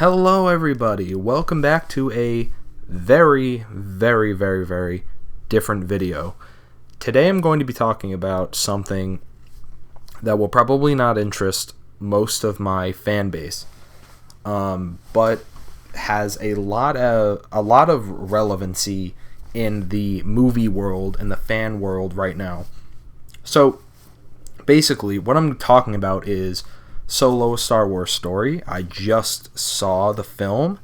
Hello everybody, welcome back to a very different video. Today I'm going to be talking about something that will probably not interest most of my fan base, but has a lot of relevancy in the movie world and the fan world right now. So basically what I'm talking about is Solo: A Star Wars Story. I just saw the film,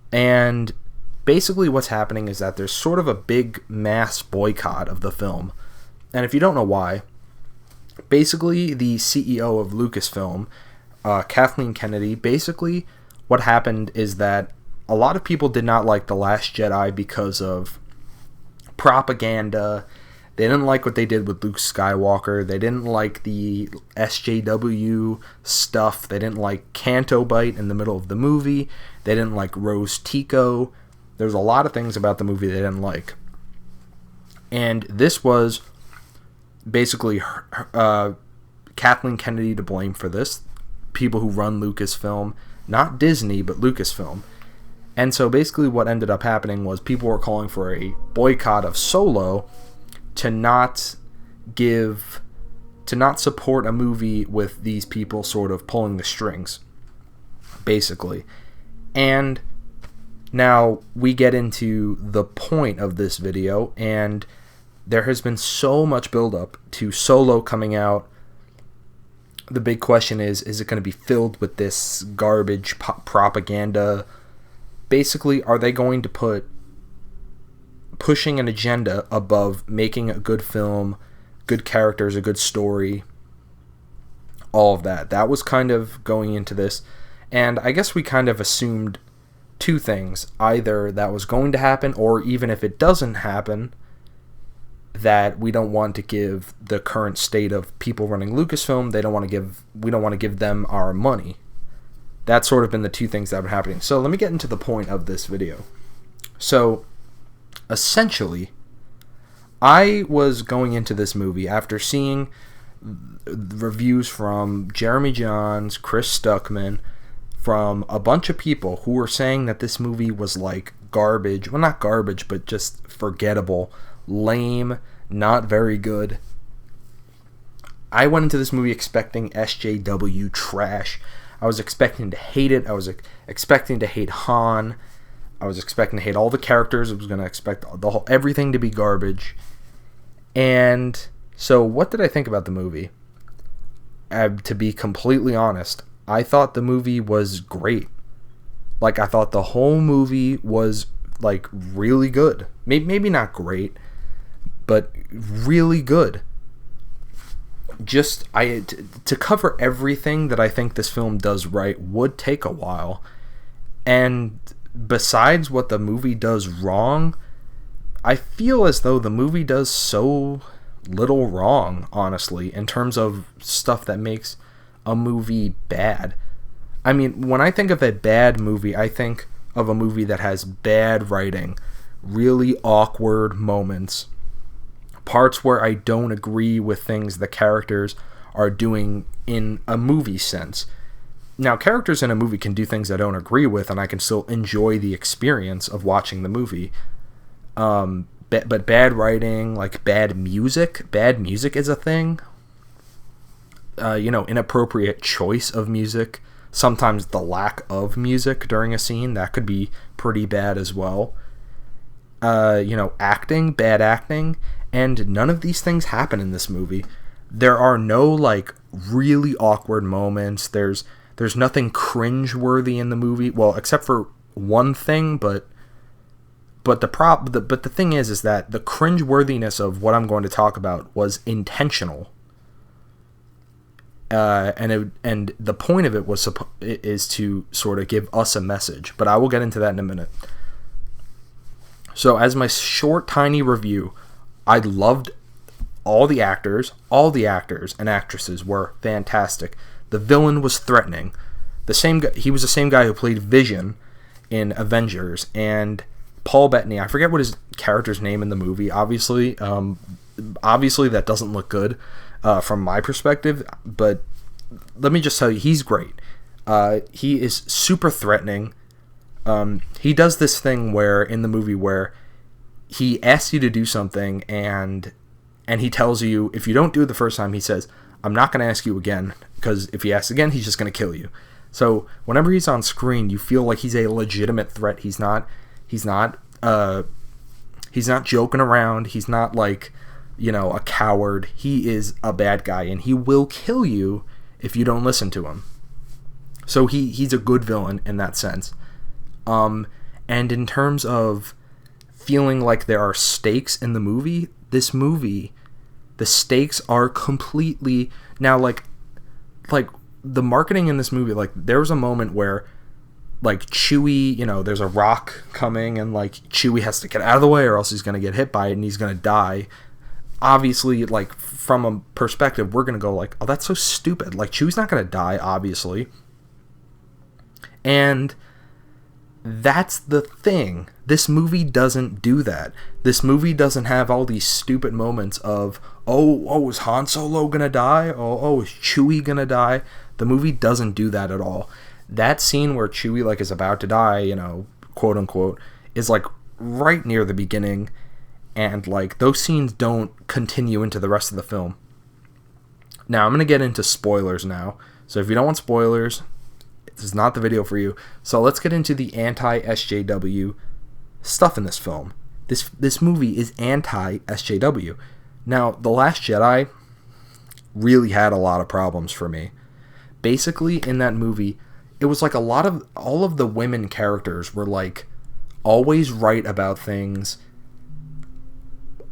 and basically what's happening is that there's sort of a big mass boycott of the film. And if you don't know why, basically the CEO of Lucasfilm, Kathleen Kennedy, basically what happened is that a lot of people did not like The Last Jedi because of propaganda. They didn't like what they did with Luke Skywalker. They didn't like the SJW stuff. They didn't like Canto Bite in the middle of the movie. They didn't like Rose Tico. There's a lot of things about the movie they didn't like. And this was basically Kathleen Kennedy to blame for this. People who run Lucasfilm. Not Disney, but Lucasfilm. And so basically what ended up happening was people were calling for a boycott of Solo to not support a movie with these people sort of pulling the strings, basically. And now we get into the point of this video, and there has been so much buildup to Solo coming out. The big question is it going to be filled with this garbage propaganda? Basically, are they going to put pushing an agenda above making a good film, good characters, a good story, all of that? That was kind of going into this, and I guess we kind of assumed two things: either that was going to happen, or even if it doesn't happen, that we don't want to give the current state of people running Lucasfilm, we don't want to give them our money. That's sort of been the two things that have been happening. So let me get into the point of this video. So essentially, I was going into this movie after seeing reviews from Jeremy Jahns, Chris Stuckman, from a bunch of people who were saying that this movie was like garbage. Well, not garbage, but just forgettable, lame, not very good. I went into this movie expecting SJW trash. I was expecting to hate it. I was expecting to hate Han. I was expecting to hate all the characters. I was going to expect everything to be garbage. And so what did I think about the movie? To be completely honest, I thought the movie was great. Like, I thought the whole movie was, like, really good. Maybe not great, but really good. To cover everything that I think this film does right would take a while. And besides what the movie does wrong, I feel as though the movie does so little wrong, honestly, in terms of stuff that makes a movie bad. I mean, when I think of a bad movie, I think of a movie that has bad writing, really awkward moments, parts where I don't agree with things the characters are doing in a movie sense. Now, characters in a movie can do things I don't agree with, and I can still enjoy the experience of watching the movie. But bad writing, like bad music is a thing. Inappropriate choice of music. Sometimes the lack of music during a scene, that could be pretty bad as well. Bad acting, and none of these things happen in this movie. There are no, like, really awkward moments. There's nothing cringe-worthy in the movie. Well, except for one thing, but the thing is that the cringe-worthiness of what I'm going to talk about was intentional. And the point of it is to sort of give us a message. But I will get into that in a minute. So, as my short, tiny review, I loved all the actors and actresses were fantastic. The villain was threatening. He was the same guy who played Vision in Avengers, and Paul Bettany. I forget what his character's name in the movie. Obviously, that doesn't look good from my perspective. But let me just tell you, he's great. He is super threatening. He does this thing where in the movie where he asks you to do something and he tells you if you don't do it the first time, he says, I'm not going to ask you again, because if he asks again, he's just going to kill you. So whenever he's on screen, you feel like he's a legitimate threat. He's not joking around. He's not like, a coward. He is a bad guy, and he will kill you if you don't listen to him. So he's a good villain in that sense. And in terms of feeling like there are stakes in the movie, this movie, the stakes are completely... Now, like the marketing in this movie, like, there was a moment where, like, Chewie, there's a rock coming, and, like, Chewie has to get out of the way or else he's going to get hit by it and he's going to die. Obviously, like, from a perspective, we're going to go, like, oh, that's so stupid. Like, Chewie's not going to die, obviously. And that's the thing. This movie doesn't do that. This movie doesn't have all these stupid moments of, oh, is Han Solo gonna die? Oh, is Chewie gonna die? The movie doesn't do that at all. That scene where Chewie, like, is about to die, quote unquote, is, like, right near the beginning, and, like, those scenes don't continue into the rest of the film. Now, I'm gonna get into spoilers now. So if you don't want spoilers, this is not the video for you. So let's get into the anti-SJW stuff in this film. This movie is anti-SJW. Now, The Last Jedi really had a lot of problems for me. Basically, in that movie, it was like all of the women characters were, like, always right about things.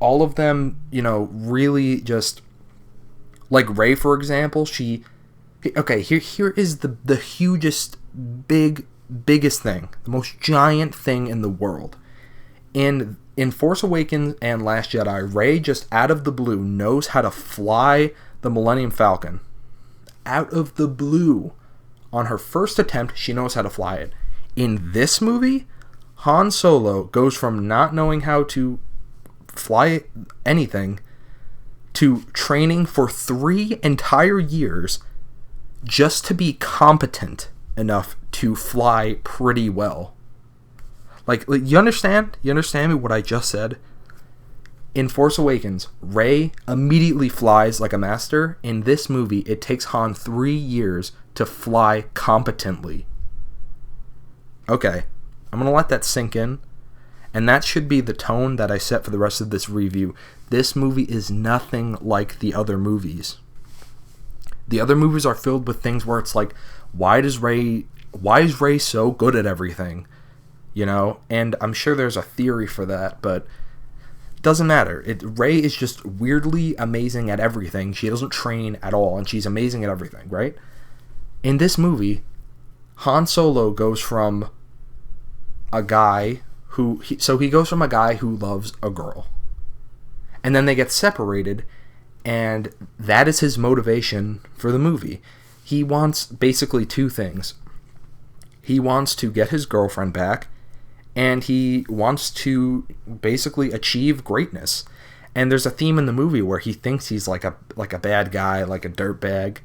All of them, really just... Like Rey, for example, okay, here is the hugest, biggest thing, the most giant thing in the world. In Force Awakens and Last Jedi, Rey just out of the blue knows how to fly the Millennium Falcon. Out of the blue. On her first attempt, she knows how to fly it. In this movie, Han Solo goes from not knowing how to fly anything to training for 3 entire years just to be competent enough to fly pretty well. Like, you understand? You understand me what I just said? In Force Awakens, Rey immediately flies like a master. In this movie, it takes Han 3 years to fly competently. Okay, I'm going to let that sink in. And that should be the tone that I set for the rest of this review. This movie is nothing like the other movies. The other movies are filled with things where it's like, why is Rey so good at everything? And I'm sure there's a theory for that, but it doesn't matter. Rey is just weirdly amazing at everything. She doesn't train at all, and she's amazing at everything, right? In this movie, Han Solo goes from a guy he goes from a guy who loves a girl, and then they get separated, and that is his motivation for the movie. He wants basically 2 things. He wants to get his girlfriend back, and he wants to basically achieve greatness. And there's a theme in the movie where he thinks he's like a bad guy, like a dirtbag.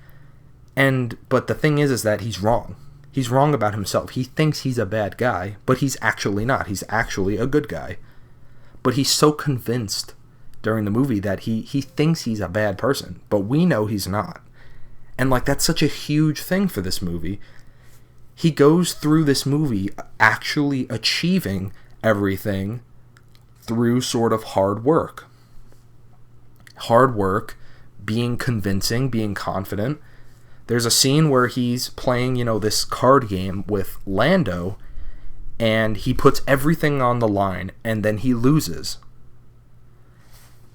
But the thing is that he's wrong. He's wrong about himself. He thinks he's a bad guy, but he's actually not. He's actually a good guy. But he's so convinced during the movie that he thinks he's a bad person, but we know he's not. And, like, that's such a huge thing for this movie. He goes through this movie actually achieving everything through sort of hard work. Hard work, being convincing, being confident. There's a scene where he's playing, this card game with Lando, and he puts everything on the line, and then he loses.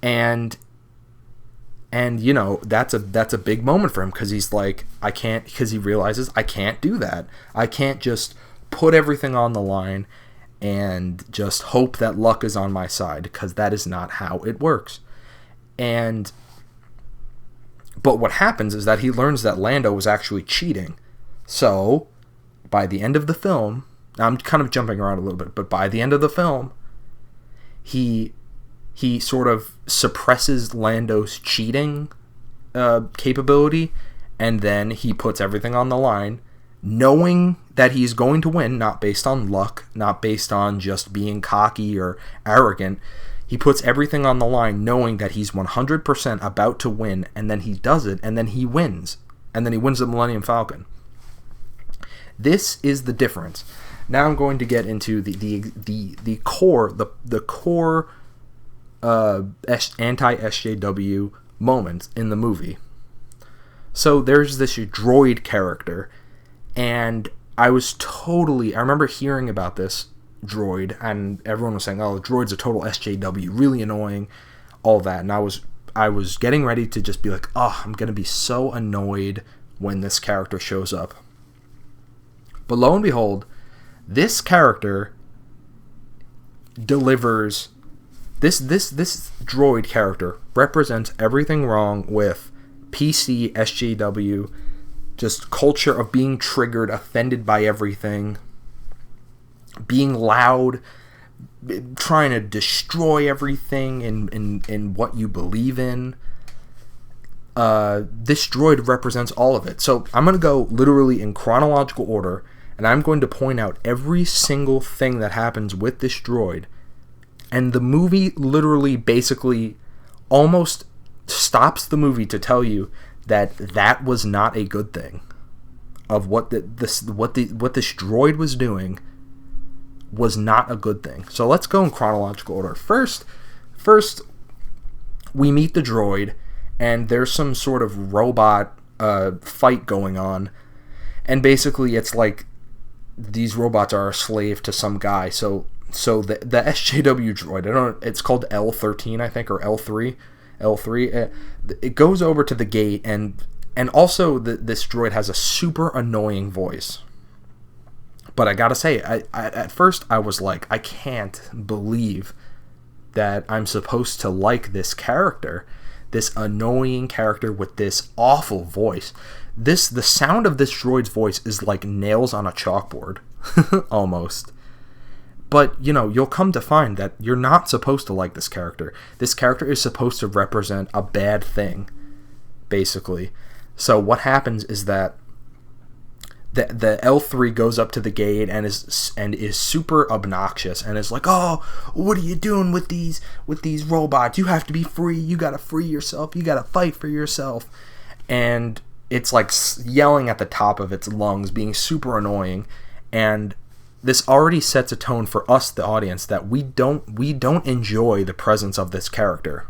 And that's a big moment for him, because he's like, because he realizes I can't do that. I can't just put everything on the line and just hope that luck is on my side, because that is not how it works. But what happens is that he learns that Lando was actually cheating. So, by the end of the film, I'm kind of jumping around a little bit, but by the end of the film, he sort of suppresses Lando's cheating capability, and then he puts everything on the line, knowing that he's going to win, not based on luck, not based on just being cocky or arrogant. He puts everything on the line knowing that he's 100% about to win, and then he does it, and then he wins. And then he wins the Millennium Falcon. This is the difference. Now I'm going to get into the core anti-SJW moments in the movie. So there's this droid character, and I remember hearing about this droid, and everyone was saying, oh, the droid's a total SJW, really annoying, all that, and I was getting ready to just be like, oh, I'm gonna be so annoyed when this character shows up. But lo and behold, this character delivers. This droid character represents everything wrong with PC SJW, just culture of being triggered, offended by everything, being loud, trying to destroy everything in what you believe in. This droid represents all of it. So I'm going to go literally in chronological order, and I'm going to point out every single thing that happens with this droid. And the movie literally basically almost stops the movie to tell you that was not a good thing. Of what this droid was doing was not a good thing. So let's go in chronological order. First, we meet the droid, and there's some sort of robot fight going on, and basically it's like these robots are a slave to some guy. So the SJW droid, it's called L13, I think, or L3. It goes over to the gate, and also this droid has a super annoying voice. But I gotta say, at first I was like, I can't believe that I'm supposed to like this character, this annoying character with this awful voice. The sound of this droid's voice is like nails on a chalkboard, almost. But, you'll come to find that you're not supposed to like this character. This character is supposed to represent a bad thing, basically. So what happens is that the L3 goes up to the gate and is super obnoxious and is like, oh, what are you doing with these robots? You have to be free. You got to free yourself. You got to fight for yourself. And it's like yelling at the top of its lungs, being super annoying. And this already sets a tone for us, the audience, that we don't enjoy the presence of this character.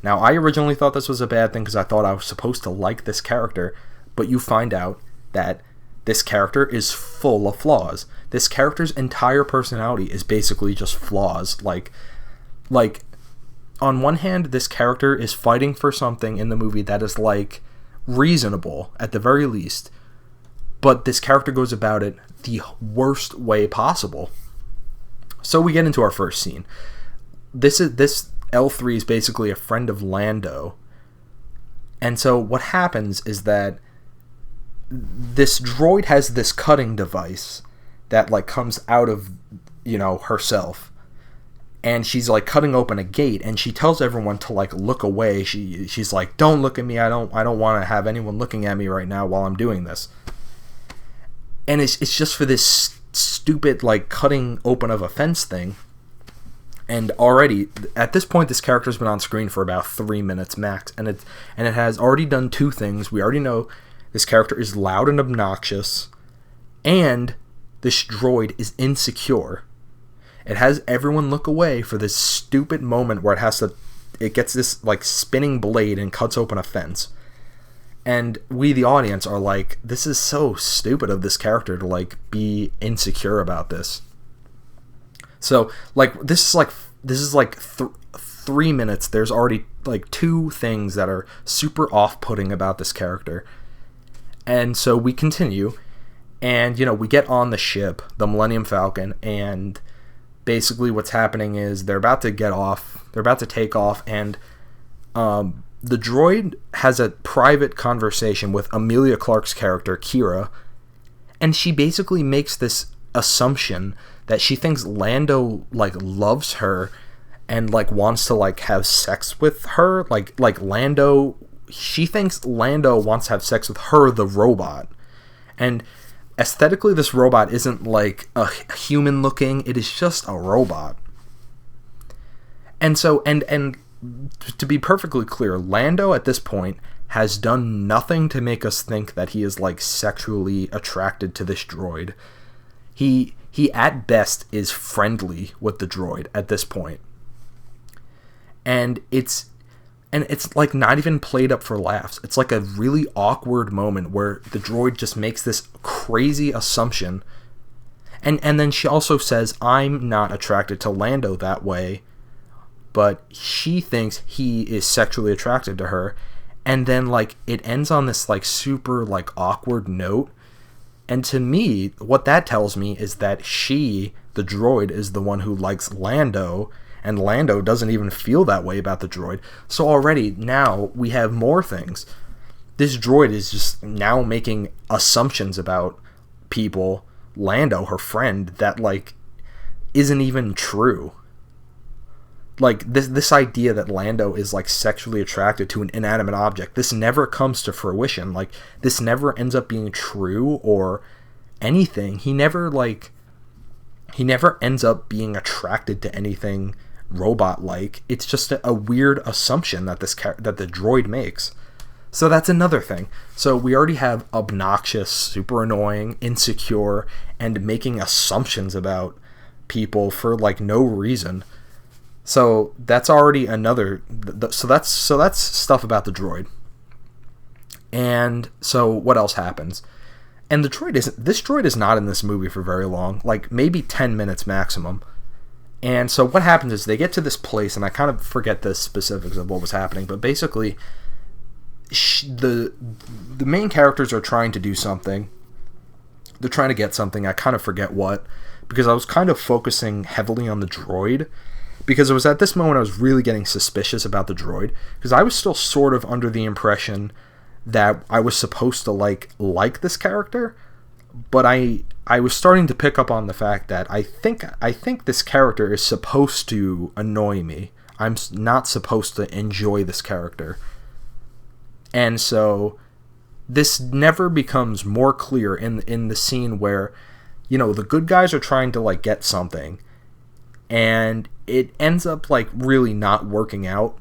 Now, I originally thought this was a bad thing because I thought I was supposed to like this character, but you find out that this character is full of flaws. This character's entire personality is basically just flaws. Like on one hand, this character is fighting for something in the movie that is like reasonable at the very least, but this character goes about it the worst way possible. So we get into our first scene. This L3 is basically a friend of Lando. And so what happens is that this droid has this cutting device that like comes out of, herself. And she's like cutting open a gate, and she tells everyone to like look away. She's like, don't look at me. I don't want to have anyone looking at me right now while I'm doing this. And it's just for this stupid like cutting open of a fence thing. And already at this point, this character's been on screen for about 3 minutes max, and it has already done two things. We already know this character is loud and obnoxious, and this droid is insecure. It has everyone look away for this stupid moment where it gets this like spinning blade and cuts open a fence. And we, the audience, are like, this is so stupid of this character to like be insecure about this. So like this is like 3 minutes. There's already like two things that are super off-putting about this character. And so we continue, and we get on the ship, the Millennium Falcon, and basically what's happening is they're about to take off, and the droid has a private conversation with Emilia Clarke's character, Kira, and she basically makes this assumption that she thinks Lando like loves her and like wants to like have sex with her, like Lando. She thinks Lando wants to have sex with her, the robot. And aesthetically, this robot isn't like a human looking. It is just a robot. And so, and to be perfectly clear, Lando at this point has done nothing to make us think that he is like sexually attracted to this droid. He at best is friendly with the droid at this point. And it's like not even played up for laughs. It's like a really awkward moment where the droid just makes this crazy assumption. And then she also says, I'm not attracted to Lando that way, but she thinks he is sexually attracted to her. And then like it ends on this like super like awkward note. And to me, what that tells me is that she, the droid, is the one who likes Lando, and Lando doesn't even feel that way about the droid. So already now we have more things. This droid is just now making assumptions about people, Lando, her friend, that like isn't even true. Like this idea that Lando is like sexually attracted to an inanimate object, this never comes to fruition. Like this never ends up being true or anything. He never ends up being attracted to anything robot-like. It's just a weird assumption that that the droid makes. So that's another thing. So we already have obnoxious, super annoying, insecure, and making assumptions about people for like no reason. So that's already another. So that's stuff about the droid. And so what else happens? And this droid is not in this movie for very long, like maybe 10 minutes maximum. And so what happens is they get to this place, and I kind of forget the specifics of what was happening, but basically the main characters are trying to do something. They're trying to get something. I kind of forget what, because I was kind of focusing heavily on the droid, because it was at this moment I was really getting suspicious about the droid, because I was still sort of under the impression that I was supposed to like this character, but I was starting to pick up on the fact that I think this character is supposed to annoy me. I'm not supposed to enjoy this character. And so this never becomes more clear in the scene where, you know, the good guys are trying to like get something, and it ends up like really not working out.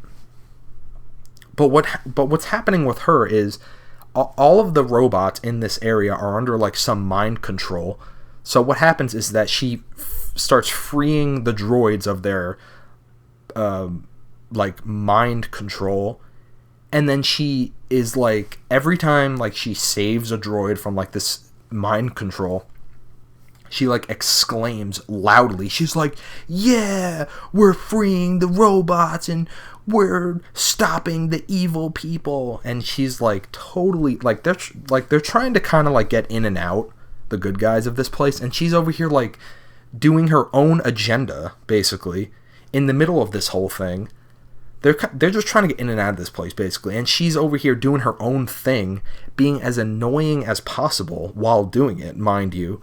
But what's happening with her is all of the robots in this area are under like some mind control. So what happens is that she starts freeing the droids of their like mind control, and then she is like, every time like she saves a droid from like this mind control, she like exclaims loudly. She's like, "Yeah, we're freeing the robots and we're stopping the evil people." And she's like totally like they're trying to kind of like get in and out, the good guys of this place, and she's over here like doing her own agenda basically in the middle of this whole thing. They're just trying to get in and out of this place basically, and she's over here doing her own thing, being as annoying as possible while doing it, mind you.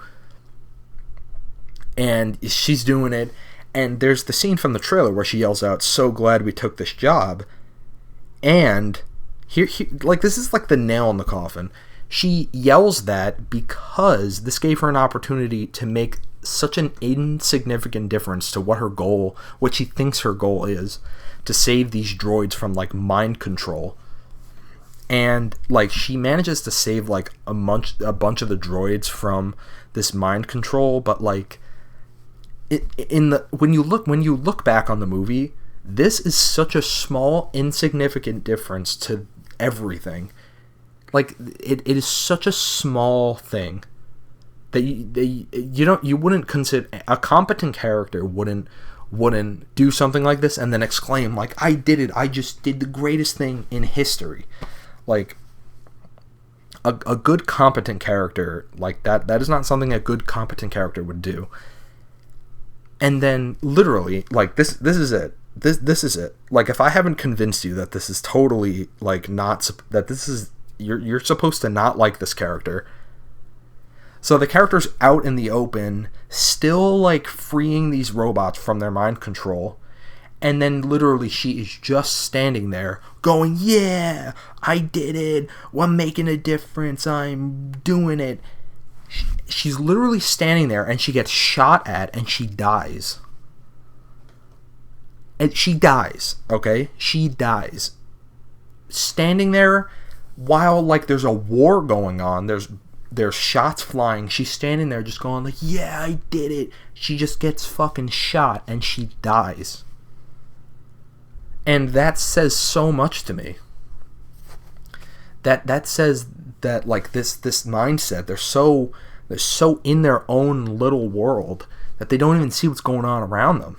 And she's doing it, and there's the scene from the trailer where she yells out, "So glad we took this job." And here like this is like the nail in the coffin. She yells that because this gave her an opportunity to make such an insignificant difference to what she thinks her goal is, to save these droids from like mind control. And like she manages to save like a bunch of the droids from this mind control, but like when you look back on the movie, this is such a small, insignificant difference to everything. Like it is such a small thing that you wouldn't consider. A competent character wouldn't do something like this and then exclaim like, "I did it! I just did the greatest thing in history." Like a good competent character like that is not something a good competent character would do. And then literally like this is it. This is it. Like, if I haven't convinced you that this is totally like not that this is you're supposed to not like this character. So the character's out in the open, still like freeing these robots from their mind control, and then literally she is just standing there going, "Yeah, I did it. I'm making a difference. I'm doing it." She's literally standing there, and she gets shot at, and she dies. And she dies, okay? She dies. Standing there while, like, there's a war going on. There's shots flying. She's standing there just going, like, yeah, I did it. She just gets fucking shot, and she dies. And that says so much to me. That says that, like, this mindset, they're so in their own little world that they don't even see what's going on around them.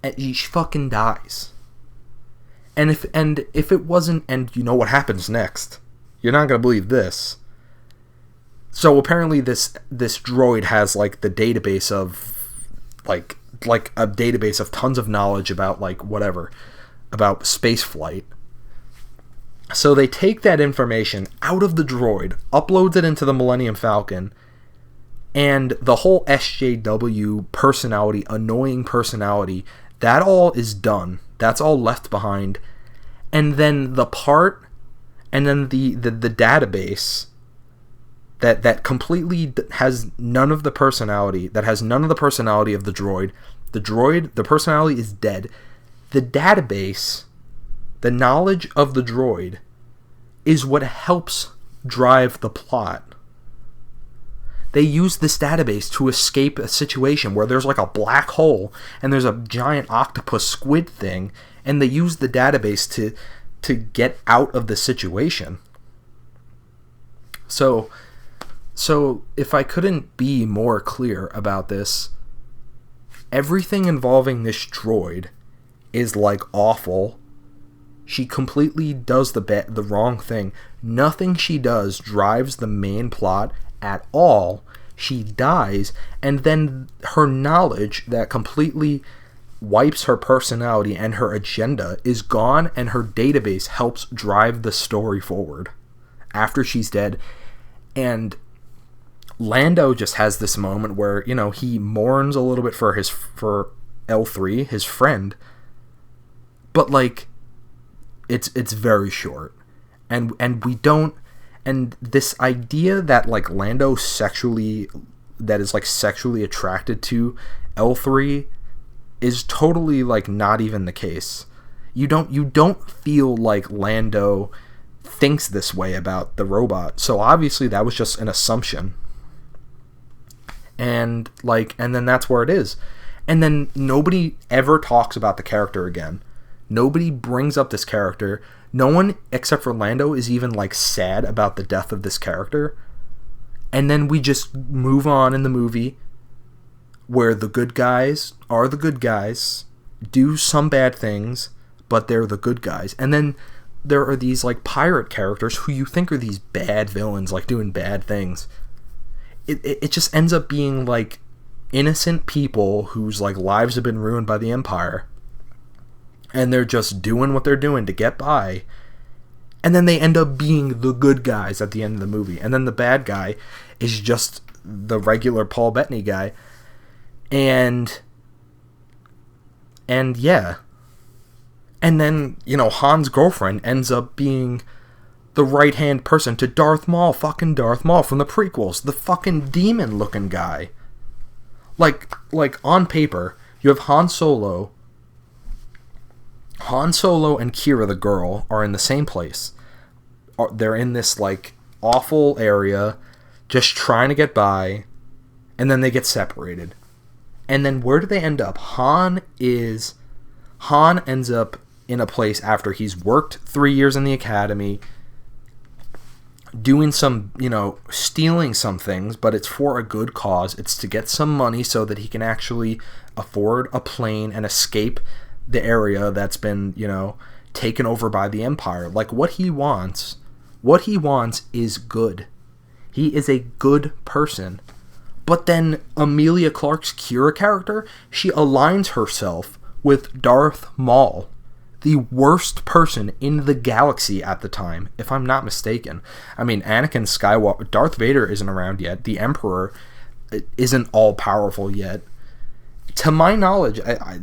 And she fucking dies. And if it wasn't, and you know what happens next, you're not gonna believe this. So apparently this droid has, like, the database of like a database of tons of knowledge about, like, whatever, about space flight. So they take that information out of the droid, uploads it into the Millennium Falcon, and the whole SJW personality, annoying personality, that all is done. That's all left behind. And then the database that completely has none of the personality, of the droid. The personality is dead. The database, the knowledge of the droid, is what helps drive the plot. They use this database to escape a situation where there's, like, a black hole and there's a giant octopus squid thing, and they use the database to get out of the situation. So if I couldn't be more clear about this, everything involving this droid is, like, awful. She completely does the wrong thing. Nothing she does drives the main plot at all. She dies, and then her knowledge that completely wipes her personality and her agenda is gone, and her database helps drive the story forward after she's dead. And Lando just has this moment where, you know, he mourns a little bit for L3, his friend, but, like, it's very short, and we don't. And this idea that, like, Lando is sexually attracted to L3 is totally, like, not even the case. You don't feel like Lando thinks this way about the robot. So obviously that was just an assumption. And then that's where it is. And then nobody ever talks about the character again. Nobody brings up this character. No one except for Lando is even, like, sad about the death of this character. And then we just move on in the movie where the good guys are the good guys, do some bad things, but they're the good guys. And then there are these, like, pirate characters who you think are these bad villains, like, doing bad things. It just ends up being, like, innocent people whose, like, lives have been ruined by the Empire. And they're just doing what they're doing to get by. And then they end up being the good guys at the end of the movie. And then the bad guy is just the regular Paul Bettany guy. And yeah. And then, you know, Han's girlfriend ends up being the right-hand person to Darth Maul, fucking Darth Maul from the prequels. The fucking demon-looking guy. Like, on paper, you have Han Solo and Kira, the girl, are in the same place. They're in this, like, awful area, just trying to get by, and then they get separated. And then where do they end up? Han ends up in a place after he's worked 3 years in the academy, doing some, you know, stealing some things, but it's for a good cause. It's to get some money so that he can actually afford a plane and escape the area that's been, you know, taken over by the Empire. Like, what he wants is good. He is a good person. But then Emilia Clarke's Kira character, she aligns herself with Darth Maul, the worst person in the galaxy at the time, if I'm not mistaken. I mean, Anakin Skywalker, Darth Vader isn't around yet. The Emperor isn't all-powerful yet. To my knowledge, I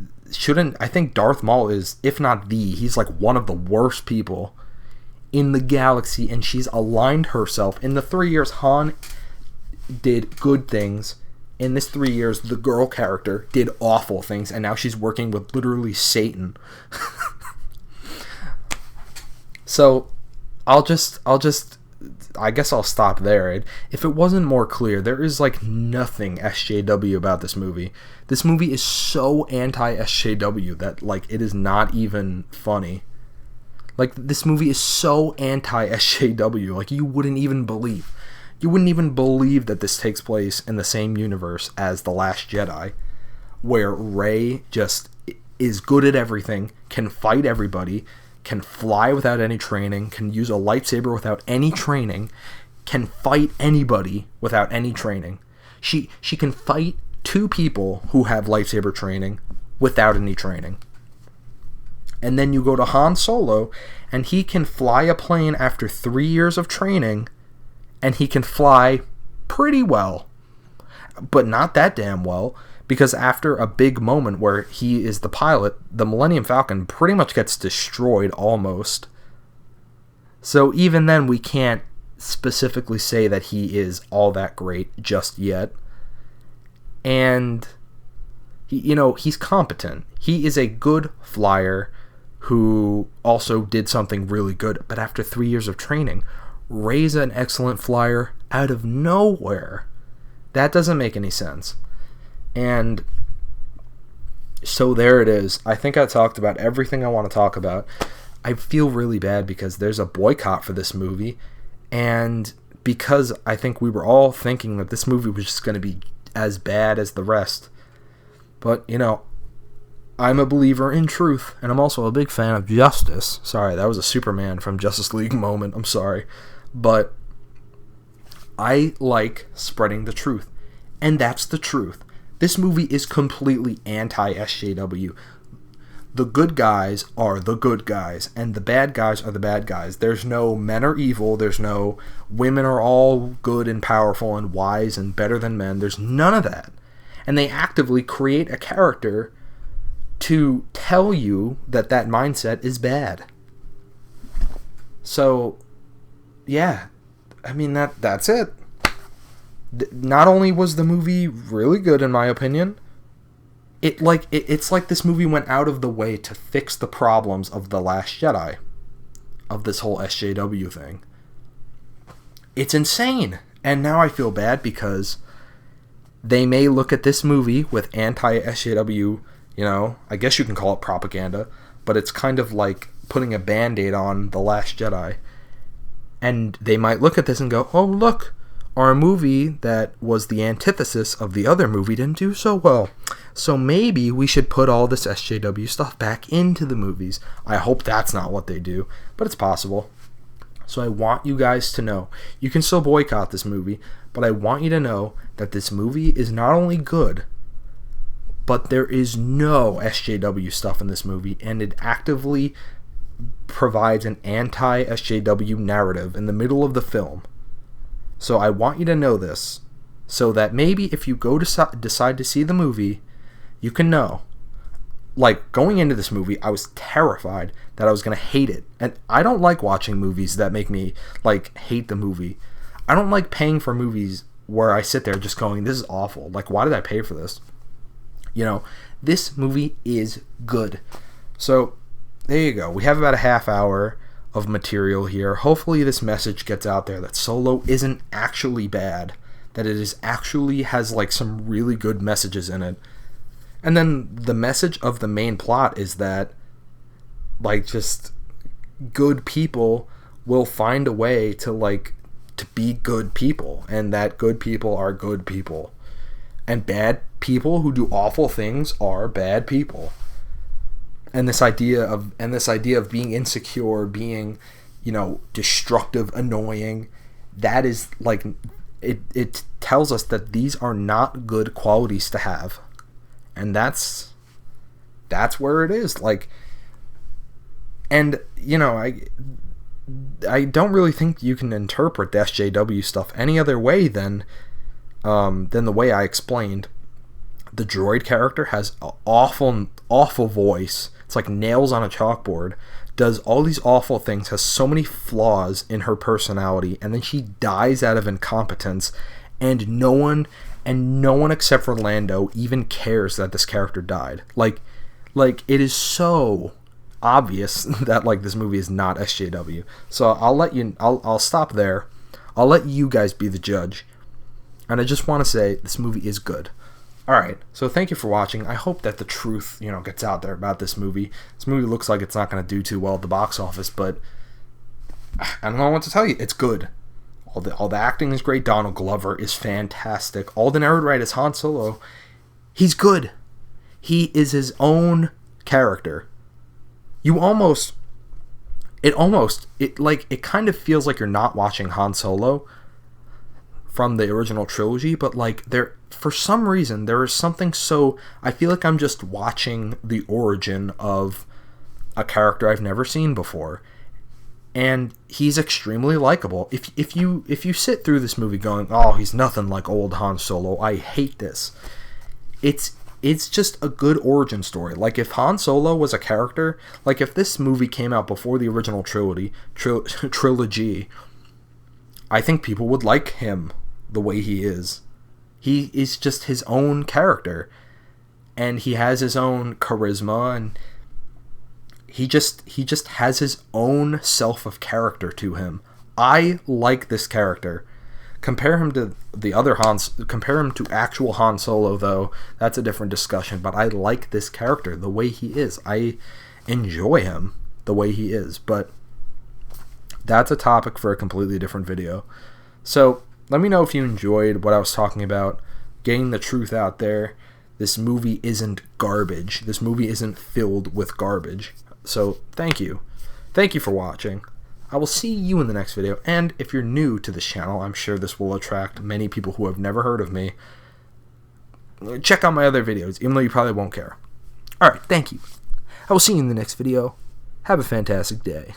think Darth Maul is, if not he's like one of the worst people in the galaxy, and she's aligned herself. In the 3 years Han did good things. In this 3 years, the girl character did awful things, and now she's working with literally Satan. So, I guess I'll stop there. If it wasn't more clear, there is like nothing SJW about this movie. This movie is so anti-SJW that like it is not even funny. Like, this movie is so anti-SJW, like you wouldn't even believe. You wouldn't even believe that this takes place in the same universe as The Last Jedi, where Rey just is good at everything, can fight everybody, can fly without any training, can use a lightsaber without any training, can fight anybody without any training. She can fight two people who have lightsaber training without any training. And then you go to Han Solo, and he can fly a plane after 3 years of training, and he can fly pretty well. But not that damn well, because after a big moment where he is the pilot, the Millennium Falcon pretty much gets destroyed almost. So even then, we can't specifically say that he is all that great just yet. And, he's competent. He is a good flyer who also did something really good. But after 3 years of training, Rey's an excellent flyer out of nowhere. That doesn't make any sense. And so there it is. I think I talked about everything I want to talk about. I feel really bad because there's a boycott for this movie, and because I think we were all thinking that this movie was just going to be as bad as the rest. But, I'm a believer in truth, and I'm also a big fan of justice. Sorry, that was a Superman from Justice League moment. I'm sorry. But I like spreading the truth, and that's the truth. This movie is completely anti-SJW. The good guys are the good guys, and the bad guys are the bad guys. There's no men are evil. There's no women are all good and powerful and wise and better than men. There's none of that. And they actively create a character to tell you that that mindset is bad. So, yeah, I mean, that's it. Not only was the movie really good, in my opinion, it's like this movie went out of the way to fix the problems of The Last Jedi, of this whole SJW thing. It's insane. And now I feel bad because they may look at this movie with anti-SJW, I guess you can call it propaganda, but it's kind of like putting a Band-Aid on The Last Jedi. And they might look at this and go, oh, look, our movie that was the antithesis of the other movie didn't do so well. So maybe we should put all this SJW stuff back into the movies. I hope that's not what they do, but it's possible. So I want you guys to know, you can still boycott this movie, but I want you to know that this movie is not only good, but there is no SJW stuff in this movie, and it actively provides an anti-SJW narrative in the middle of the film. So I want you to know this, so that maybe if you go to decide to see the movie, you can know. Like, going into this movie, I was terrified that I was going to hate it. And I don't like watching movies that make me, hate the movie. I don't like paying for movies where I sit there just going, this is awful. Like, why did I pay for this? This movie is good. So, there you go. We have about a half hour of material here. Hopefully this message gets out there that Solo isn't actually bad. That it is actually has, some really good messages in it. And then the message of the main plot is that, just good people will find a way to be good people, and that good people are good people, and bad people who do awful things are bad people. And this idea of being insecure, being, destructive, annoying, that is it tells us that these are not good qualities to have. And that's where it is. And I don't really think you can interpret the SJW stuff any other way than the way I explained. The droid character has an awful voice. It's like nails on a chalkboard. Does all these awful things. Has so many flaws in her personality, and then she dies out of incompetence. and no one except for Lando even cares that this character died. Like it is so obvious that like this movie is not SJW. So I'll stop there. I'll let you guys be the judge. And I just want to say this movie is good. Alright, so thank you for watching. I hope that the truth, gets out there about this movie. This movie looks like it's not going to do too well at the box office, but I don't know what to tell you. It's good. All the acting is great. Donald Glover is fantastic. Alden Ehrenreich as Han Solo. He's good. He is his own character. It kind of feels like you're not watching Han Solo from the original trilogy, but like for some reason there is something, so I feel like I'm just watching the origin of a character I've never seen before, and he's extremely likable. If you sit through this movie going, oh, he's nothing like old Han Solo, I hate this, it's just a good origin story. Like if Han Solo was a character, like if this movie came out before the original trilogy, I think people would like him the way he is. He is just his own character, and he has his own charisma, and he just has his own self of character to him. I like this character. Compare him to the other compare him to actual Han Solo, though that's a different discussion, but I like this character the way he is. I enjoy him the way he is, but that's a topic for a completely different video. So let me know if you enjoyed what I was talking about, getting the truth out there. This movie isn't garbage. This movie isn't filled with garbage. So thank you. Thank you for watching. I will see you in the next video, and if you're new to this channel, I'm sure this will attract many people who have never heard of me. Check out my other videos, even though you probably won't care. Alright, thank you. I will see you in the next video. Have a fantastic day.